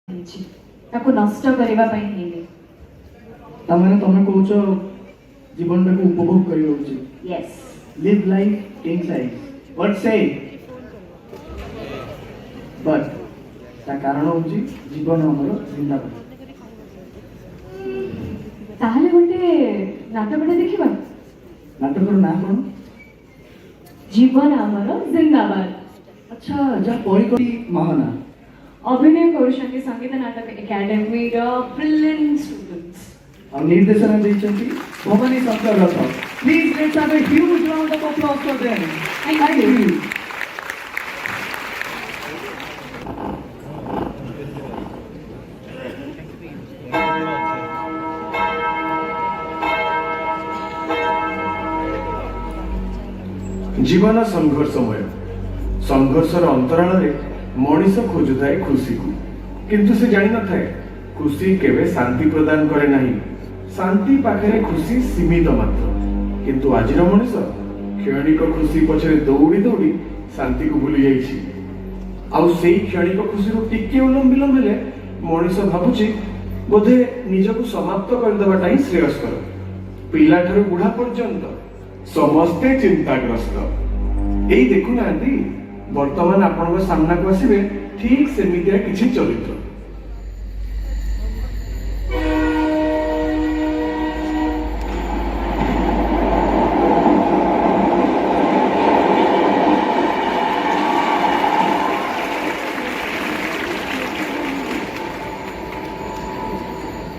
ହେଇଛି ତାକୁ ନଷ୍ଟ କରିବା ପାଇଁ ହେଇନି। ତାମାନେ ତମେ କହୁଛ ଜୀବନଟାକୁ ଉପଭୋଗ କରିବା ଉଚିତ। Yes, live life inside what say but ତା କାରଣ ହଉଛି ଜୀବନ ଆମର ଜିନ୍ଦାବାଦ। ତାହେଲେ ଗୋଟେ ନାଟକଟେ ଦେଖିବା। ନାଟକର ନାଁ କ'ଣ? ଜୀବନ ଆମର ଜିନ୍ଦାବାଦ। ଆଚ୍ଛା, ଯାହା ପରିକରି ମହାନା ଅଭିନୟ କରୁଛନ୍ତି ସଙ୍ଗୀତ ନାଟକ ଏକାଡେମୀର ବ୍ରିଲିଏଣ୍ଟ ଷ୍ଟୁଡେଣ୍ଟସ୍। ଆଉ ନିର୍ଦ୍ଦେଶନା ଦେଇଛନ୍ତି ଭବାନୀ ଶଙ୍କର ରଥ। Please let's have a huge round of applause for them. Thank you. जीवन संघर्षमय संघर्षर अंतराल मनीष खोजुए खुशी को किंतु से जानी न थाए खुशी केवे शांति प्रदान करे नहीं। शांति पाखे खुशी सीमित मात्र किंतु आजिर मनीष क्षणिक खुशी पछरे दौड़ी दौड़ी शांति को भूली जाइछि। आउ सेई क्षणिक खुशी टिके उलम विलम हेले मनीष भाबुछि बोधे निजको समाप्त करदेवाटा ही श्रेयस्कर। पिला ठारू बुढ़ा पर्यंत समस्ते चिंताग्रस्त। यही देखुना वर्तमान आपण सामना को आसवे ठीक सेमितिया किछि चरित्र।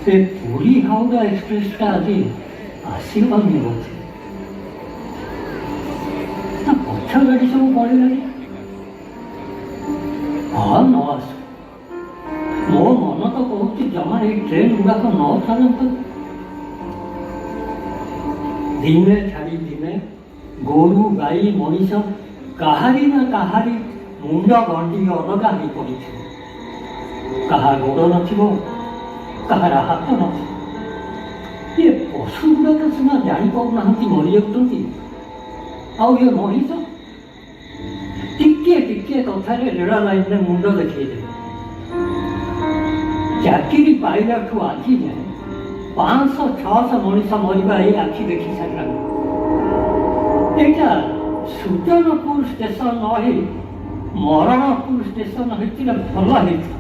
से पूरी हावड़ा एक्सप्रेस का आज आशीर्वाद मिल पक्ष गाड़ी सब पड़ेगा हाँ न आस मो मन तो कहूँ जमा ये ट्रेन गुड़ाक न चलत दिने छाड़ी दिने गोरु गाई मनीष काहारी ना काहारी मुंड गंडी अलगा हो पड़ी कहा गोड़ नथिबो कहार हाथ न ये पशु गुड़ाक सीना जापाना मरी जाती आउ ये मनीष टिके टिके कथार रेल लाइन में मुंड देखा चाकरी पाइला आज जाए 500-600 मनीष मरवा ये आखि देखी सारा यहाँ सुजनपुर स्टेशन न मरणपुर स्टेशन होता भल होता।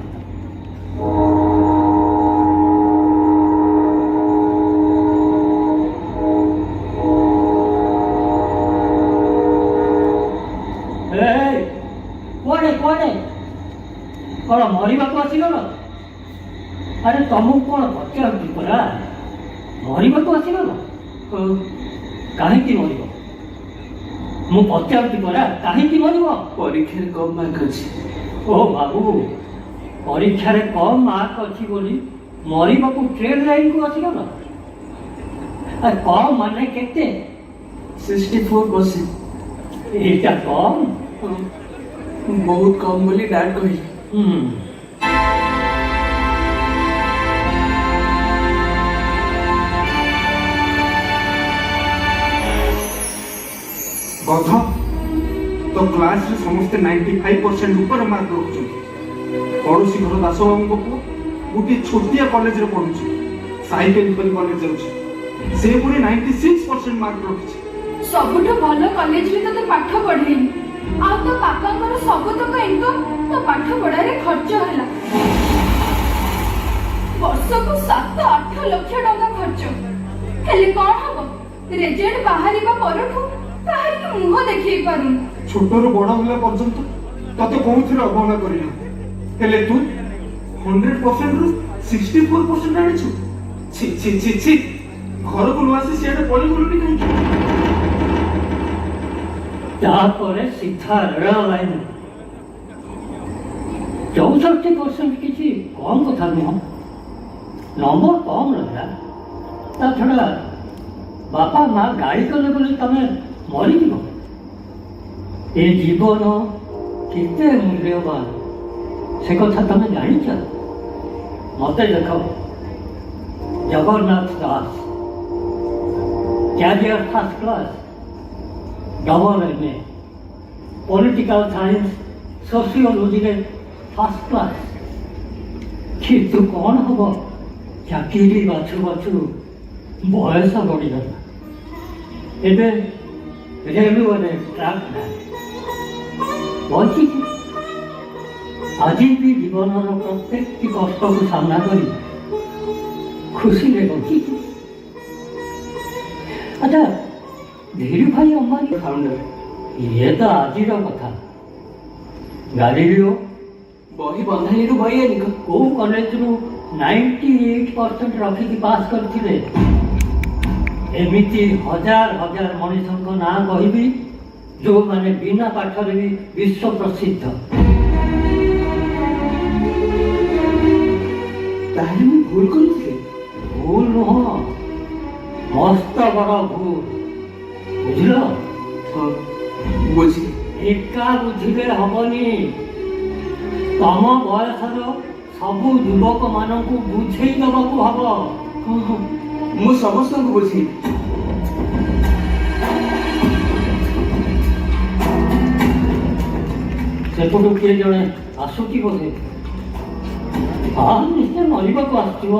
कौन मरवा को आसीगल? अरे तुमको कौन पचारूँ परा मरवा को आसीगल कहीं मर मु पचारूँ परा कहीं मर परीक्षा कम मार्क अच्छी। ओ बाबू परीक्षा कम मार्क अच्छी बोली मरवा को ट्रेन लाइन को आसीगल? कम माने केते 64%। एटा कम बहुत कम बोली डैड कही। बध तो क्लास रे समस्ते 95% ऊपर मार्क रखुछन। पड़ोसी घर दास बाबू को गोटे छोटिया कॉलेज रे पढुछ साइकेल पर कॉलेज जाउछ से पुरी 96% मार्क रखिछ। सबुठ भल कॉलेज रे तो पाठ पढेली आ तो पापांकर सबतक इनकम तो पाठ पढ़ारे खर्च होला। वर्षको 7-8 लाख टका खर्च हेले कोन हबो रिजल्ट बाहरिबा परठू ताहार के मुह देखै पारुन। छोटरो बड़ होला पर्यंत तते कोउथिर अवहेला करिना हेले तू 100% रु 64% आनिछु। छी छी छी छी घर को लुआसी सेडे पळी गुलुनी कहू तापर सीधा रेल लाइन 64% किसी कम कथा नुह नंबर कम रहा ता छड़ा बापा माँ गाड़ी कले बोले तमें मरी जीव ए जीवन केते मूल्यवान से कथा तमें जानिछ। मते देख Jagannath Das career first class double MA political science sociology रे फर्स्ट क्लास କିନ୍ତୁ କ'ଣ ହବ, ଚାକିରି ବାଛୁ ବାଛୁ ବୟସ ବଢ଼ିଗଲା। ଏବେ ରେଲୱେରେ ଟ୍ରାକ୍ ବଞ୍ଚିଛି। ଆଜି ବି ଜୀବନର ପ୍ରତ୍ୟେକଟି କଷ୍ଟକୁ ସାମ୍ନା କରି ଖୁସିରେ ବଞ୍ଚିଛି। ଆଚ୍ଛା, ଧୀରୁଭାଇ ଅମ୍ବାନୀ फाउंडर ଇଏ ତ ଆଜିର କଥା। ଗାଲିଲିଓ ବହି ବନ୍ଧାଣିରୁ ବୈଜ୍ଞାନିକ କୋଉ କଲେଜରୁ 98% ରଖିକି ପାସ୍ କରିଥିଲେ। ଏମିତି ହଜାର ହଜାର ମଣିଷଙ୍କ ନାଁ କହିବି ଯେଉଁମାନେ ବିନା ପାଠରେ ବି ବିଶ୍ୱ ପ୍ରସିଦ୍ଧ। ତାହେଲେ ମୁଁ ଭୁଲ କରିଥିଲି। ଭୁଲ ନୁହଁ, ମସ୍ତ ବଡ଼ ଭୁଲ, ବୁଝିଲ? ହଁ ବୁଝିଲି। ଏକା ବୁଝିଲେ ହବନି। ତମ ବୟସର ସବୁ ଯୁବକମାନଙ୍କୁ ବୁଝେଇ ଦେବାକୁ ହବ। ହଁ ହଁ ମୁଁ ସମସ୍ତଙ୍କୁ ବୁଝିଲି। ସେପଟୁ କିଏ ଜଣେ ଆସୁଛି ବୋଧେ। ହଁ, ନିଶ୍ଚୟ ମରିବାକୁ ଆସିଥିବ।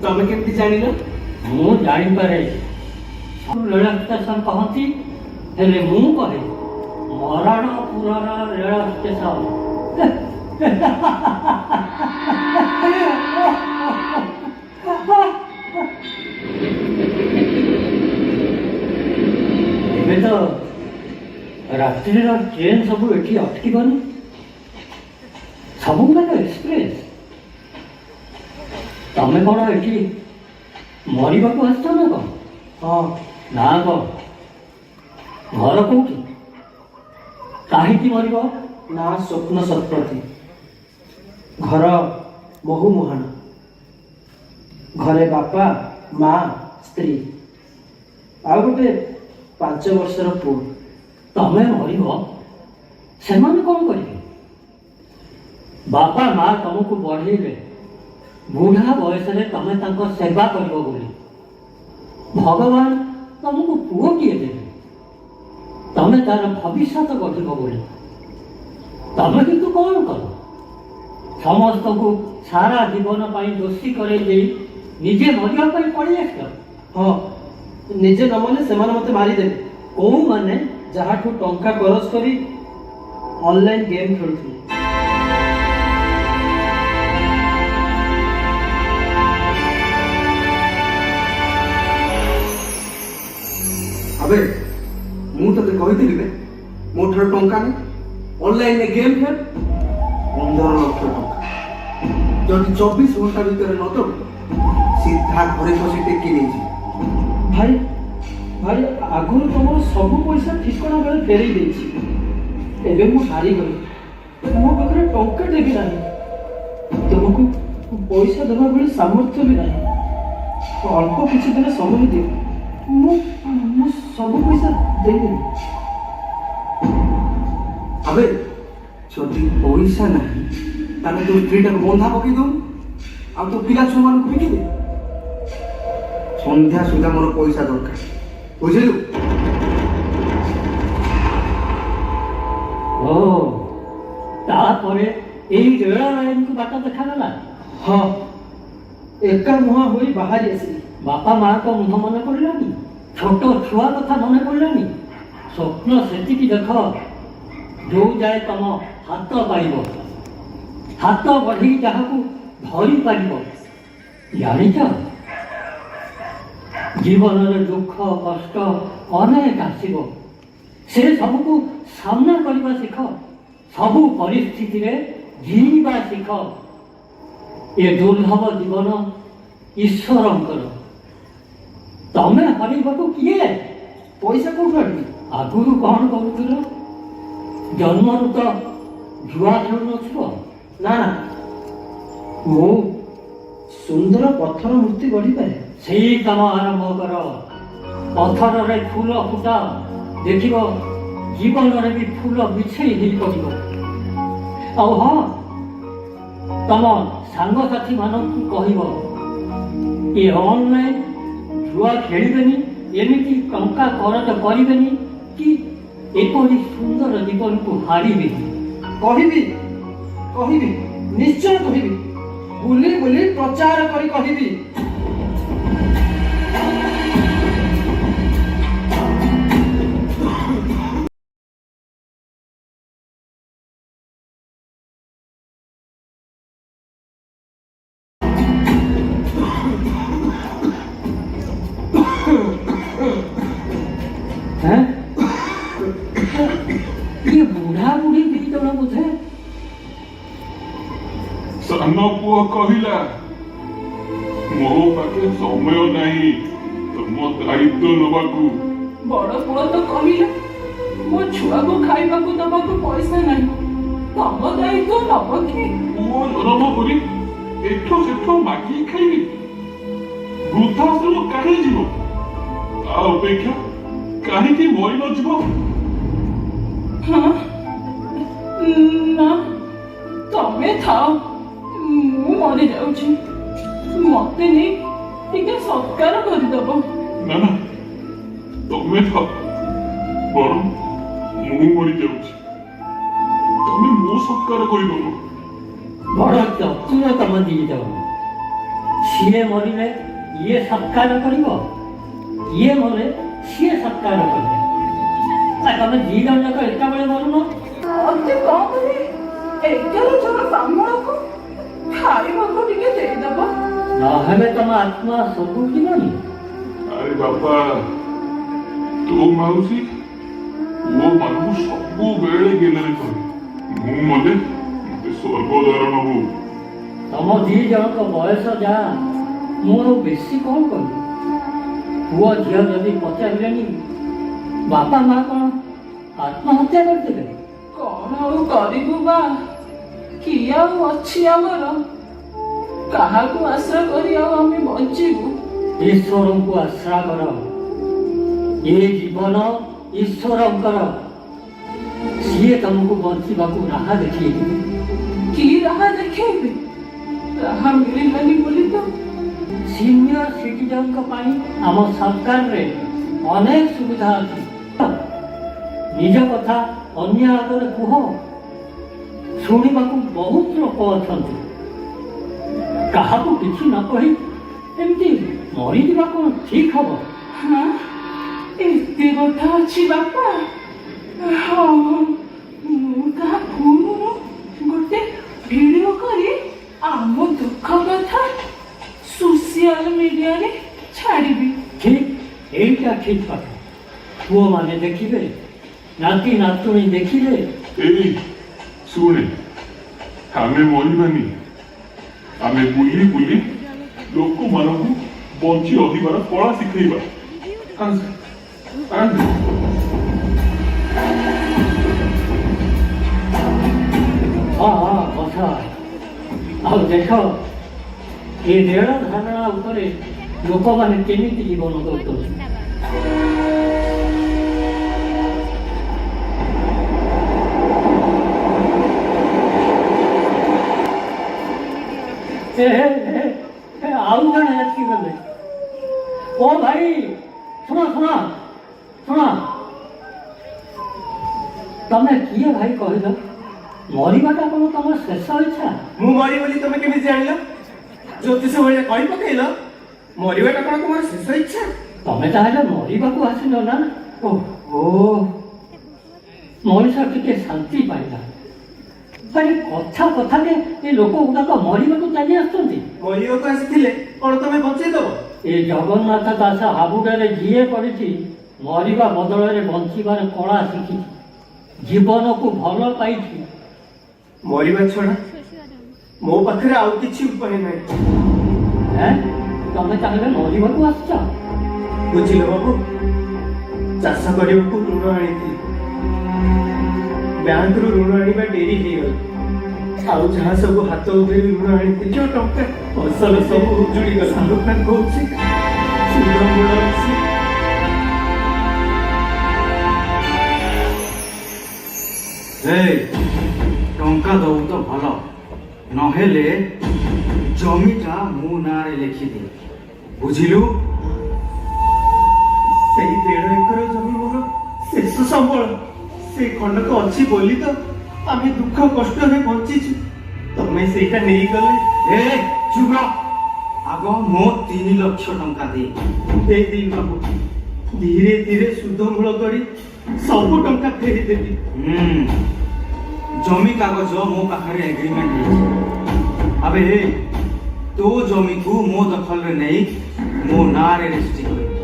ତମେ କେମିତି ଜାଣିଲ? ମୁଁ ଜାଣିପାରେ। ରେଳ ଷ୍ଟେସନ କହନ୍ତି, ହେଲେ ମୁଁ କହେ ମରଣପୁରର ରେଳ ଷ୍ଟେସନ। ଏବେ ତ ରାତ୍ରିର ଟ୍ରେନ୍ ସବୁ ଏଠି ଅଟକିବନି, ସବୁଗୁଡ଼ାକ ଏକ୍ସପ୍ରେସ୍। ତମେ କ'ଣ ଏଠି ମରିବାକୁ ଆସିଛ ନା କ'ଣ? ହଁ ନା କ'ଣ? ଘର କୋଉଠି? କାହିଁକି ମରିବ? ନା ସ୍ୱପ୍ନ ଶତପଥୀ। ଘର ମହୁ ମୁହାଣ। ଘରେ ବାପା ମା ସ୍ତ୍ରୀ ଆଉ ଗୋଟେ 5 ବର୍ଷର ପୁଅ। ତମେ ମରିବ, ସେମାନେ କ'ଣ କରିବେ? ବାପା ମା ତମକୁ ବଢ଼େଇଲେ, ବୁଢ଼ା ବୟସରେ ତମେ ତାଙ୍କ ସେବା କରିବ ବୋଲି। ଭଗବାନ ତମକୁ ପୁଅଟିଏ ଦେବେ, ତମେ ତାର ଭବିଷ୍ୟତ ଗଢ଼ିବ ବୋଲି। ତମେ କିନ୍ତୁ କ'ଣ କର? ସମସ୍ତଙ୍କୁ ସାରା ଜୀବନ ପାଇଁ ଦୋଷୀ କରେଇ ଦେଇ ନିଜେ ମରିବା ପାଇଁ ପଳେଇ ଆସିଲ। ହଁ ନିଜେ ନ ମଲେ ସେମାନେ ମୋତେ ମାରିଦେବେ। କୋଉମାନେ? ଯାହାଠୁ ଟଙ୍କା ଖରଚ କରି ଅନଲାଇନ୍ ଗେମ୍ ଖେଳୁଥିଲେ। ଆବେ ମୁଁ ତତେ କହିଥିଲି ରେ, ମୋ ଠାରୁ ଟଙ୍କା ନାହିଁ, ଅନଲାଇନରେ ଗେମ୍ ଖେଳ। 15 ଲକ୍ଷ ଟଙ୍କା ଯଦି 24 ଘଣ୍ଟା ଭିତରେ ନ ଦେବୁ, ସିଧା ଘରେ ବସି ଟେକି ନେଇଯିବି। ଭାଇ ଭାଇ ଆଗରୁ ତମର ସବୁ ପଇସା ଠିକଣା ବେଳେ ଫେରେଇ ଦେଇଛି। ଏବେ ମୁଁ ହାରିଗଲି, ମୋ ପାଖରେ ଟଙ୍କାଟେ ବି ନାହିଁ। ତୁମକୁ ପଇସା ଦେବା ଭଳି ସାମର୍ଥ୍ୟ ବି ନାହିଁ। ଅଳ୍ପ କିଛି ଦିନ ସମୟ ଦିଅ, ମୁଁ ସବୁ ପଇସା ଦେଇଦେବି। ଆବେ ଯଦି ପଇସା ନାହିଁ, ତାହେଲେ ତୋ ସ୍ତ୍ରୀଟାକୁ ବନ୍ଧା ପକେଇ ଦଉ, ଆଉ ତୋ ପିଲା ଛୁଆମାନଙ୍କୁ ବିକିଦେ। ସନ୍ଧ୍ୟା ସୁଦ୍ଧା ମୋର ପଇସା ଦରକାର, ବୁଝିଲୁ? ଓ, ତାପରେ ଏଇ ରେଳ ଲାଇନକୁ ବାଟ ଦେଖାଗଲା। ହଁ ଏକା ମୁହାଁ ହୋଇ ବାହାରି ଆସିଲି। ବାପା ମାଆଙ୍କ ମୁହଁ ମନେ ପଡ଼ିଲାନି, ଛୋଟ ଛୁଆ କଥା ମନେ ପଡ଼ିଲାନି। ସ୍ୱପ୍ନ ସେତିକି ଦେଖ ଯୋଉ ଯାଏ ତମ ହାତ ପାଇବ, ହାତ ବଢ଼େଇ ଯାହାକୁ ଧରି ପାରିବ। ଜାଣିଛ, ଜୀବନରେ ଦୁଃଖ କଷ୍ଟ ଅନେକ ଆସିବ, ସେ ସବୁକୁ ସାମ୍ନା କରିବା ଶିଖ, ସବୁ ପରିସ୍ଥିତିରେ ଜିଇବା ଶିଖ। ଏ ଦୁର୍ଲଭ ଜୀବନ ଈଶ୍ୱରଙ୍କର, ତମେ ହରିବାକୁ କିଏ? ପଇସା କୋଉଠୁ ଆଣିବି? ଆଗରୁ କ'ଣ କରୁଥିଲ? ଜନ୍ମରୁ ତ ଜୁଆ ଖେଳୁନଥିବ। ନା ନା, ମୁଁ ସୁନ୍ଦର ପଥର ମୂର୍ତ୍ତି ଗଢ଼ିପାରେ। ସେଇ କାମ ଆରମ୍ଭ କର। ପଥରରେ ଫୁଲ ଫୁଟାଅ, ଦେଖିବ ଜୀବନରେ ବି ଫୁଲ ବିଛେଇ ହେଇ ପଡ଼ିବ। ଆଉ ହଁ, ତମ ସାଙ୍ଗସାଥି ମାନଙ୍କୁ କହିବ ଏ ଅନଲାଇନ୍ ଜୁଆ ଖେଳିବେନି, ଏମିତି ଟଙ୍କା ଖରଚ କରିବେନି କି ଏପରି ସୁନ୍ଦର ଜୀବନକୁ ହାରିବେନି। କହିବି କହିବି ନିଶ୍ଚୟ କହିବି। ବୁଲି ବୁଲି ପ୍ରଚାର କରି କହିବି। हैं? ये बूढ़ा बूढ़ी दी जण बुझे ସାନ ପୁଅ କହିଲା ମୋ ପାଖେ ସମୟ ନାହିଁ ତମ ଦାୟିତ୍ୱ ନବାକୁ। ବଡ ପୁଅ ତ କହିଲା ମୋ ଛୁଆକୁ ଖାଇବାକୁ ଦବାକୁ ପଇସା ନାହିଁ, ତମ ଦାୟିତ୍ୱ ନବ କି? ପୁଅ ଜନ୍ମ କରି ଏଠୁ ସେଠୁ ମାଗି ଖାଇବି, ବୃଦ୍ଧାଶ୍ରମ କାହିଁ ଯିବ? ତା ଅପେକ୍ଷା କାହିଁକି ମରି ନ ଯିବ? ହଁ ନା, ତମେ ଥାଅ, ମୁଁ ମରି ଯାଉଛି, ମତେ ନେଇ ଟିକେ ସତ୍କାର କରିଦବ। ନା ନା, ତମେ ଥାଅ, ବରଂ ମୁଁ ମରି ଯାଉଛି, ତମେ ମୋ ସତ୍କାର କରିଦବ। ବଡ ଚତୁର ତମ ଦି ଜଣ। ସିଏ ମରିଲେ ଇଏ ସତ୍କାର କରିବ, ଇଏ ମରେ ସିଏ ସତ୍କାର କରିବ। ତମେ ଦି ଜଣ ଯାକ ଏକାବେଳେ ମରୁନ। ଅତି କମରେ ଏଗାର ଜଣ ବ୍ରାହ୍ମଣକୁ ଖାଇବାକୁ ଟିକେ ଦେଇଦବ। ନହେଲେ ତମ ଆତ୍ମା ସବୁ ଯିବନି। ଆରେ ବାପା, ତୋ ମାଉସୀ ପୁଅ ମାନଙ୍କୁ ସବୁବେଳେ ଗେଲରେ କରେ, ମୁଁ ମତେ ସର୍ବଦାରଣ ହଉ। ତମ ଦି ଜଣଙ୍କ ବୟସ ଯାହା, ମୁଁ ଆଉ ବେଶୀ କଣ କରିବି? ପୁଅ ଝିଅ ଯଦି ପଚାରିଲେନି, ବାପା ମା କଣ ଆତ୍ମହତ୍ୟା କରିଦେବେ? କଣ ଆଉ କରିବୁ ବା, କିଏ ଆଉ ଅଛି ଆମର? କାହାକୁ ଆଶ୍ରା କରି ଆଉ ଆମେ ବଞ୍ଚିବୁ? ଈଶ୍ୱରଙ୍କୁ ଆଶ୍ରା କର। ଏ ଜୀବନ ଈଶ୍ୱରଙ୍କର, ସିଏ ତମକୁ ବଞ୍ଚିବାକୁ ରାହା ଦେଖେଇଦେବେ। କି ରାହା ଦେଖେଇବେ? ରାହା ମିଳିଲାନି ବୋଲି ତ ସିନିୟର ସିଟିଜନଙ୍କ ପାଇଁ ଆମ ସରକାରରେ ଅନେକ ସୁବିଧା ଅଛି। ନିଜ କଥା ଅନ୍ୟ ଆଗରେ କୁହ, ଶୁଣିବାକୁ ବହୁତ ଲୋକ ଅଛନ୍ତି। କାହାକୁ କିଛି ନ କହି ଏମିତି ମରିଯିବା କଣ ଠିକ ହବ? ହଁ, ଏତେ କଥା ଅଛି ବାପା। ହଉ, ମୁଁ ତାହା ଫୋନରୁ ଗୋଟେ ଭିଡିଓ କରି ଆମ ଦୁଃଖ କଥା ସୋସିଆଲ ମିଡିଆରେ ଛାଡ଼ିବି। ଠିକ, এইটা ঠিক কথা। ପୁଅମାନେ ଦେଖିବେ, ନାତି ନାତୁଣୀ ଦେଖିଲେ। ଏଇ ଶୁଣେ, ଆମେ ମରିବାନି, ଆମେ ବୁଲି ବୁଲି ଲୋକମାନଙ୍କୁ ବଞ୍ଚି ରହିବାର କଳା ଶିଖେଇବା। ହଁ କଥା। ଆଉ ଦେଖ, ଏ ରେଳ ଧାରଣା ଉପରେ ଲୋକମାନେ କେମିତି ଜୀବନ ଦଉଛନ୍ତି। ଆଉ ଜଣେ ଏତିକି ଗଲେ। ଓ ଭାଇ, ଶୁଣ ଶୁଣ ଶୁଣ, ତମେ କିଏ ଭାଇ କହିଲ? ମରିବାଟା କଣ ତମର ଶେଷ ଇଚ୍ଛା? ମୁଁ ମରି ବୋଲି ତମେ କେମିତି ଜାଣିଲ? ଜ୍ୟୋତିଷ ଭଳିଆ କହି ପକେଇଲ, ମରିବାଟା କଣ ତୁମର ଶେଷ ଇଚ୍ଛା? ତମେ ତାହେଲେ ମରିବାକୁ ଆସିଲ ନା? ଓହୋ, ମଣିଷ ଟିକେ ଶାନ୍ତି ପାଇଲା। ଭାଇ କଥା କଥାରେ ଏ ଲୋକ ଗୁଡାକ ମରିବାକୁ ଚାଲି ଆସୁଛନ୍ତି। ମରିବାକୁ ଆସିଥିଲେ କଣ ତମେ ବଞ୍ଚେଇ ଦବ? ଏ ଜଗନ୍ନାଥ ଦାସ ହାବୁଡରେ ଯିଏ ପଡ଼ିଛି, ମରିବା ବଦଳରେ ବଞ୍ଚିବାର କଳା ଶିଖିଛି, ଜୀବନକୁ ଭଲ ପାଇଛି। ମରିବା ଛଡା ମୋ ପାଖରେ ଆଉ କିଛି ଉପାୟ ନାହିଁ। ତମେ ତାହେଲେ ମରିବାକୁ ଆସିଛ? ବୁଝିଲ ବାବୁ, ଚାଷ କରିବାକୁ ଋଣ ଆଣିଥିଲି, ବ୍ୟାଙ୍କରୁ ଋଣ ଆଣିବା ଡେରି ହେଇଗଲା। ଆଉ ଯାହା ସବୁ ହାତ ଉପରେ ଋଣ ଆଣିଥିଲି, ଯୋଉ ଟଙ୍କା ଫସଲ ସବୁ ଉଜୁଡିଗଲା। ଦୋକାନ କହୁଛି ସୁନ୍ଦରମୂଳ ଅଛି। ଟଙ୍କା ଦଉ ତ ଭଲ, ନହେଲେ ଜମିଟା ମୋ ନାଁରେ ଲେଖିଦେ, ବୁଝିଲୁ? ସେଇ 1.5 ଏକର ଜମି ମୋର ଶେଷ ସମ୍ବଳ। ସେ ଖଣ୍ଡକ ଅଛି ବୋଲି ତ ଆମେ ଦୁଃଖ କଷ୍ଟରେ ବଞ୍ଚିଛୁ। ତମେ ସେଇଟା ନେଇଗଲେ। ଚୁପ ରହ। ଆଗ ମୋ 3 ଲକ୍ଷ ଟଙ୍କା ଦେ। ଦେଇଦେବି ବାବୁ, ଧୀରେ ଧୀରେ ସୁଧ ମୂଳ କରି ସବୁ ଟଙ୍କା ଫେରିଦେବି। ଜମି କାଗଜ ମୋ ପାଖରେ ଏଗ୍ରିମେଣ୍ଟ ହେଇଛି। ଆବେ ତୋ ଜମିକୁ ମୋ ଦଖଲରେ ନେଇ ମୋ ନାଁରେ ରେଜିଷ୍ଟ୍ରି କରିବି।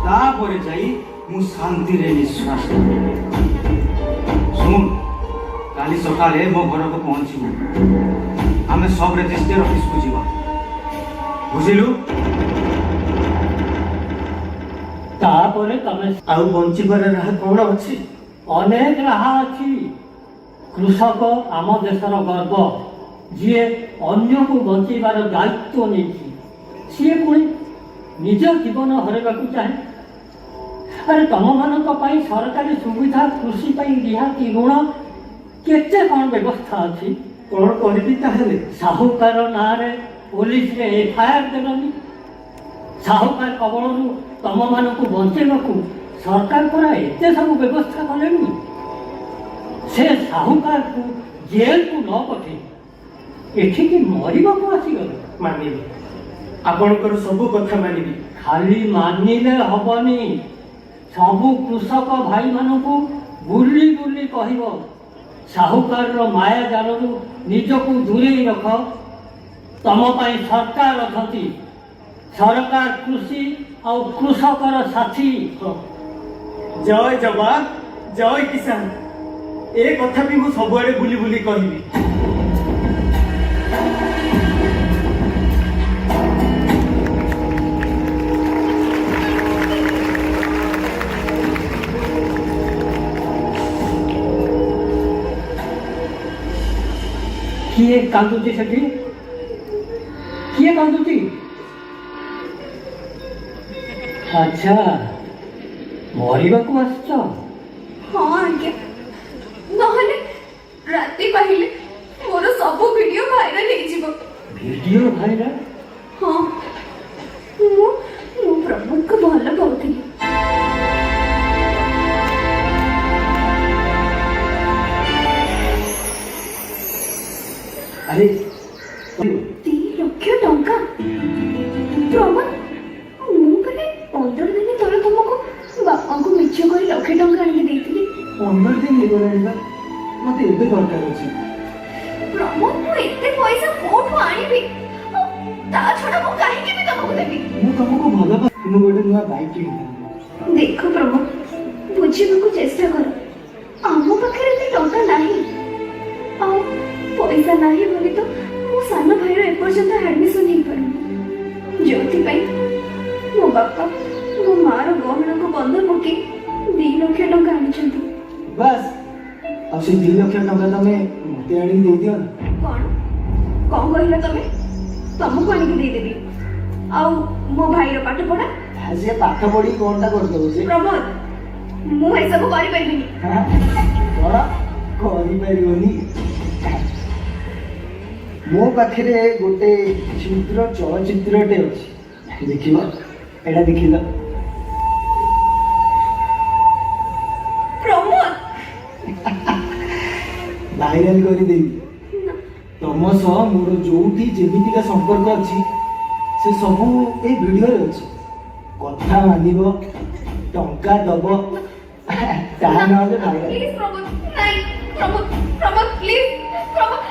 ତାପରେ ଯାଇ ମୁଁ ଶାନ୍ତିରେ ନିଶ୍ୱାସ ନେବି। ଶୁଣ, କାଲି ସକାଳେ ମୋ ଘରକୁ ପହଞ୍ଚିବୁ। ଆମେ ସବ୍ ରେଜିଷ୍ଟ୍ରାର ଅଫିସକୁ ଯିବା, ବୁଝିଲୁ? ତାପରେ ତମେ ଆଉ ବଞ୍ଚିବାର ରାହା କଣ ଅଛି? ଅନେକ ରାହା ଅଛି। କୃଷକ ଆମ ଦେଶର ଗର୍ବ, ଯିଏ ଅନ୍ୟକୁ ବଞ୍ଚେଇବାର ଦାୟିତ୍ୱ ନେଇଛି। ସିଏ ପୁଣି ନିଜ ଜୀବନ ହରାଇବାକୁ ଚାହେଁ। ଆରେ ତମମାନଙ୍କ ପାଇଁ ସରକାରୀ ସୁବିଧା, କୃଷି ପାଇଁ ରିହାତି ଋଣ, କେତେ କ'ଣ ବ୍ୟବସ୍ଥା ଅଛି। କଣ କରିବି ତାହେଲେ? ସାହୁକାର ନାଁରେ ପୋଲିସରେ ଏଫଆଇଆର ଦେଲନି। ସାହୁକାର କବଳରୁ ତମମାନଙ୍କୁ ବଞ୍ଚେଇବାକୁ ସରକାର ପରା ଏତେ ସବୁ ବ୍ୟବସ୍ଥା କଲେଣି। ସେ ସାହୁକାରକୁ ଜେଲକୁ ନ ପଠେଇ ଏଠିକି ମରିବାକୁ ଆସିଗଲେ। ମାନିବି, ଆପଣଙ୍କର ସବୁ କଥା ମାନିବି। ଖାଲି ମାନିଲେ ହବନି, ସବୁ କୃଷକ ଭାଇମାନଙ୍କୁ ବୁଲି ବୁଲି କହିବ, ସାହୁକାରର ମାୟା ଜାଲରୁ ନିଜକୁ ଦୂରେଇ ରଖ। ତମ ପାଇଁ ସରକାର ଅଛନ୍ତି। ସରକାର କୃଷି ଆଉ କୃଷକର ସାଥୀ। ଜୟ ଯବାନ, ଜୟ କିଷାନ, ଏ କଥା ବି ମୁଁ ସବୁଆଡେ ବୁଲି ବୁଲି କହିବି। କିଏ କାନ୍ଦୁଛି ସେଠି? କିଏ କାନ୍ଦୁଛି? ଆଚ୍ଛା, ମରିବାକୁ ଆସିଛ? ହଁ ଆଜ୍ଞା, ନହେଲେ ରାତି ପାହିଲେ ମୋର ସବୁ ଭିଡିଓ ଭାଇରାଲ ହେଇଯିବ। Video viral? ହଁ, ମୁଁ ପ୍ରମୋଦକୁ ଭଲ ପାଉଥିଲି। ଆରେ 3 ଲକ୍ଷ ଟଙ୍କା? ପ୍ରମୋଦ, ମୁଁ କାଲି 15 ଦିନ ତଳେ ତମକୁ ବାପାଙ୍କୁ ମିଛ କରି ଲକ୍ଷେ ଟଙ୍କା ଆଣିକି ଦେଇଥିଲି। 15 ଦିନ ହେଇଗଲାଣି ବା, ମତେ ଏବେ ଦରକାର ଅଛି। ପ୍ରମୋଦ, ମୁଁ ଏତେ ପଇସା କୋଉଠୁ ଆଣିବି? ଆଉ ତା ଛଡା ମୁଁ କାହିଁକି ବି ତମକୁ ଦେବି? ମୁଁ ତମକୁ ଭଲ ପାଏ, ମୁଁ ଗୋଟେ ନୂଆ ବାଇକ୍ କିଣିଥାନ୍ତି। ଦେଖ ପ୍ରମୋଦ, ବୁଝିବାକୁ ଚେଷ୍ଟା କର। ଆମ ପାଖରେ ଏତେ ଟଙ୍କା ନାହିଁ। ଆଉ ପଇସା ନାହିଁ ବୋଲି ତ ମୋ ସାନ ଭାଇର ଏପର୍ଯ୍ୟନ୍ତ ଆଡମିସନ ହେଇପାରୁନି, ଯୋଉଥିପାଇଁ ମୋ ବାପା ମୋ ମାର ଗହଣାକୁ ବନ୍ଧ ପକେଇ 2 ଲକ୍ଷ ଟଙ୍କା ଆଣିଛନ୍ତି। ବାସ୍, ଆଉ ସେ 2 ଲକ୍ଷ ଟଙ୍କା ତମେ ମତେ ଆଣିକି ଦେଇଦିଅ ନା। କଣ କହିଲ ତମେ? ତମକୁ ଆଣିକି ଦେଇଦେବି? ଆଉ ମୋ ଭାଇର ପାଠ ପଢା? ସେ ପାଠ ପଢି କଣଟା କରିଦେବ ସେ? ପ୍ରମୋଦ, ମୁଁ ଏସବୁ କରିପାରିବିନି। କଣ କରିପାରିବନି? ମୋ ପାଖରେ ଗୋଟେ କ୍ଷୁଦ୍ର ଚଳଚ୍ଚିତ୍ରଟେ ଅଛି, ଦେଖିବ? ଏଇଟା ଦେଖିଲ? ପ୍ରମୋଦ, ଭାଇରାଲ କରିଦେବି। ତମ ସହ ମୋର ଯୋଉଠି ଯେମିତିକା ସମ୍ପର୍କ ଅଛି ସେ ସବୁ ଏଇ ଭିଡିଓରେ ଅଛି। କଥା ମାନିବ, ଟଙ୍କା ଦବ, ତା ନହେଲେ ଭାଇରାଲ। ପ୍ଲିଜ ପ୍ରମୋଦ, ନାଇଁ ପ୍ରମୋଦ, ପ୍ଲିଜ ପ୍ରମୋଦ,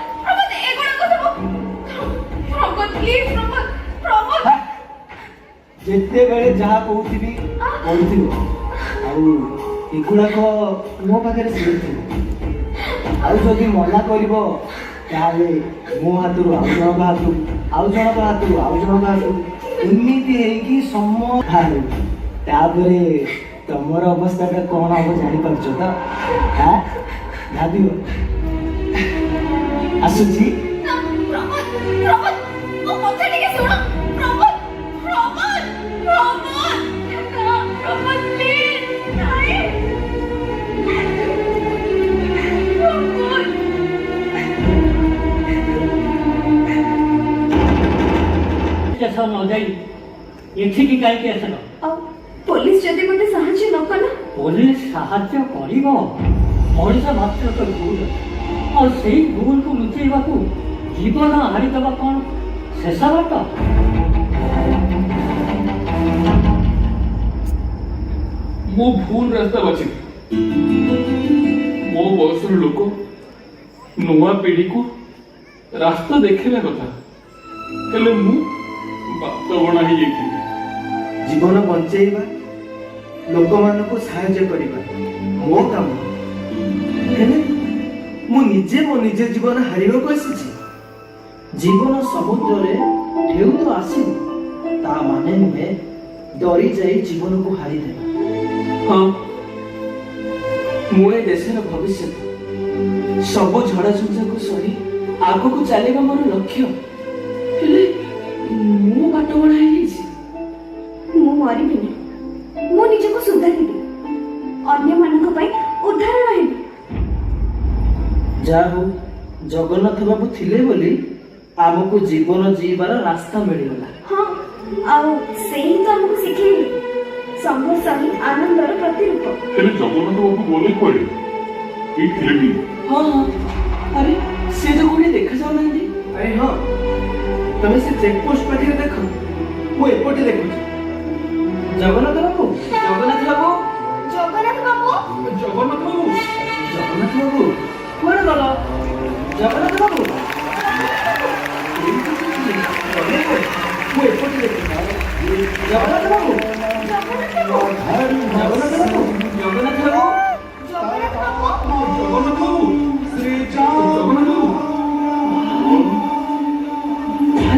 ଏଗୁଡାକ ସବୁ ପ୍ରମୋଦ, ପ୍ଲିଜ ପ୍ରମୋଦ। ଯେତେବେଳେ ଯାହା କହୁଥିବି କରୁଥିବ, ଆଉ ଏଗୁଡାକ ମୋ ପାଖରେ ଶୁଣିଥିବ। ଆଉ ଯଦି ମନା କରିବ ତାହେଲେ ମୋ ହାତରୁ ଆଉ ଜଣଙ୍କ ହାତକୁ, ଆଉ ଜଣଙ୍କ ହାତରୁ ଆଉ ଜଣଙ୍କ ହାତକୁ, ଏମିତି ହେଇକି ବାହାରିବ। ତାପରେ ତମର ଅବସ୍ଥାଟା କଣ ହବ ଜାଣିପାରୁଛ ତ? ଭାବିବ। ଆସୁଛି। ନ ଯାଇ ଏଠିକି କାହିଁକି ଆସିଲ? ଆଉ ପୋଲିସ ଯଦି ମତେ ସାହାଯ୍ୟ ନ କଲା? ପୋଲିସ ସାହାଯ୍ୟ କରିବ। ମଣିଷ ମାତ୍ର ତ ଭୁଲ, ଆଉ ସେଇ ଭୁଲକୁ ଲୁଚେଇବାକୁ ଜୀବନ ହାରିଦେବା କ'ଣ ଶେଷ ବାଟ। ମୁଁ ଭୁଲ ରାସ୍ତା ବାଛିଲି। ମୋ ବୟସର ଲୋକ ନୂଆ ପିଢିକୁ ରାସ୍ତା ଦେଖେଇବା କଥା, ହେଲେ ମୁଁ ବାଟ ବଣା ହେଇଯାଇଥିଲି। ଜୀବନ ବଞ୍ଚେଇବା, ଲୋକମାନଙ୍କୁ ସାହାଯ୍ୟ କରିବା ମୋ କାମ, ହେଲେ ମୁଁ ନିଜେ ମୋ ନିଜ ଜୀବନ ହାରିବାକୁ ଆସିଛି। ଜୀବନ ସମୁଦ୍ରରେ ଢେଉ ତ ଆସିବ, ତା ମାନେ ନୁହେଁ ଡରି ଯାଇ ଜୀବନକୁ ହାରିଦେବା। ହଁ, ମୁଁ ଏ ଦେଶର ଭବିଷ୍ୟତ। ସବୁ ଝଡ଼ଝଞ୍ଜକୁ ସରି ଆଗକୁ ଚାଲିବା ମୋର ଲକ୍ଷ୍ୟ, ହେଲେ ମୁଁ ବାଟ ବଣା ହେଇଯାଇଛି। ମୁଁ ମରିବିନି, ମୁଁ ନିଜକୁ ସୁଧାରିବି, ଅନ୍ୟମାନଙ୍କ ପାଇଁ ଉଦାହରଣ ହେବି। ଯାହା ହଉ ଜଗନ୍ନାଥ ବାବୁ ଥିଲେ ବୋଲି ଆମକୁ ଜୀବନ ଜୀଇବାର ରାସ୍ତା ମିଳିଗଲା। ହଁ, ଆଉ ସେଇ ତ ଆମକୁ ଶିଖେଇଲେ ସଂଘର୍ଷ ହିଁ ଆନନ୍ଦର ପ୍ରତିରୂପ। ହେଲେ ଜଗନ୍ନାଥ ବାବୁ ଗଲେ କୁଆଡେ? ଏଇ ଥିଲେ ବି ହଁ ହଁ, ଆରେ ସେ ତ କୋଉଠି ଦେଖାଯାଉନାହାନ୍ତି। ଆରେ ହଁ, ତମେ ସେ ଚେକପୋଷ୍ଟ ପାଖରେ ଦେଖ, ମୁଁ ଏପଟେ ଦେଖୁଛି। ଜଗନ୍ନାଥ ବାବୁ, ଜଗନ୍ନାଥ ବାବୁ, ଜଗନ୍ନାଥ ବାବୁ, ଜଗନ୍ନାଥ ବାବୁ ଜଗନ୍ନାଥ ବାବୁ କୁଆଡେ ଗଲ? ଜଗନ୍ନାଥ ବାବୁ ଗଲେ କୁଆଡେ? ମୁଁ ଏପଟେ ଦେଖୁଛି। ଜଗନ୍ନାଥ ବାବୁ, ଜଗନ୍ନାଥ ବାବୁ, ଜଗନ୍ନାଥ ବାବୁ, ଜଗନ୍ନାଥ ବାବୁ, ଜଗନ୍ନାଥ ବାବୁ। ଜଗନ୍ନାଥ ବାବୁ ଶ୍ରୀ